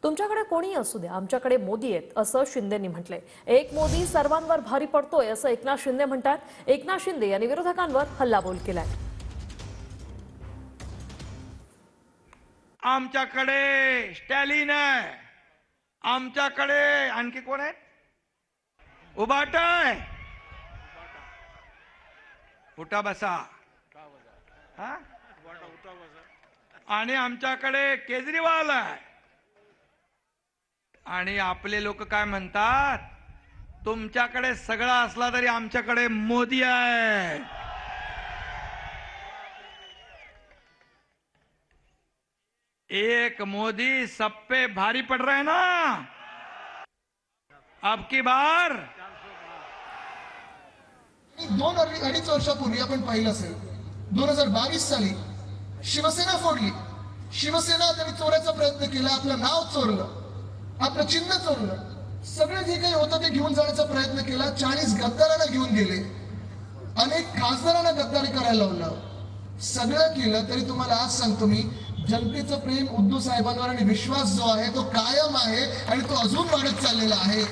तुमच्याकडे कोणी असू द्या, आमच्याकडे मोदी आहेत असं शिंदेंनी म्हटलंय. एक मोदी सर्वांवर भारी पडतोय असं एकनाथ शिंदे म्हणतात. एकनाथ शिंदे यांनी विरोधकांवर हल्लाबोल केलाय. आमच्याकडे स्टॅलिन आहे, आमच्याकडे आणखी कोण आहे, उभाट आहे, उठा बसा, हा? आणि आमच्याकडे केजरीवाल आहे. आणि आपले लोक काय म्हणतात, तुमच्याकडे सगळं असला तरी आमच्याकडे मोदी आहे. एक मोदी सब पे भारी पड़ रहा है ना. अब की बार 2-2.5 वर्षापूर्वी आपण पाहिलं असेल, 2022 साली शिवसेना फोडली. शिवसेना त्यांनी चोरायचा प्रयत्न केला, आपलं नाव चोरलं, आपलं चिन्ह चोरलं, सगळं जे काही होतं ते घेऊन जाण्याचा प्रयत्न केला. 40 गद्दारांना घेऊन गेले, अनेक खासदारांना गद्दारी करायला लावलं. सगळं केलं तरी तुम्हाला आज सांगतो मी, जनतेचं प्रेम उद्धव साहेबांवर आणि विश्वास जो आहे तो कायम आहे आणि तो अजून वाढत चाललेला आहे.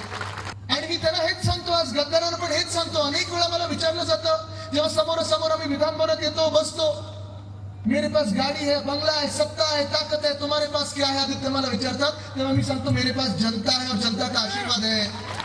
आणि मी त्यांना हेच सांगतो, आज गद्दारांना पण हेच सांगतो. अनेक वेळा मला विचारलं जातं, जेव्हा समोरासमोर आम्ही विधानभवनात येतो, बसतो, मेरे पास गाड़ी है, बंगला है, सत्ता है, ताकत है, तुम्हारे पास क्या है, आदित्य मला विचारतात, तेव्हा मी सांगतो मेरे पास जनता है और जनता का आशीर्वाद है.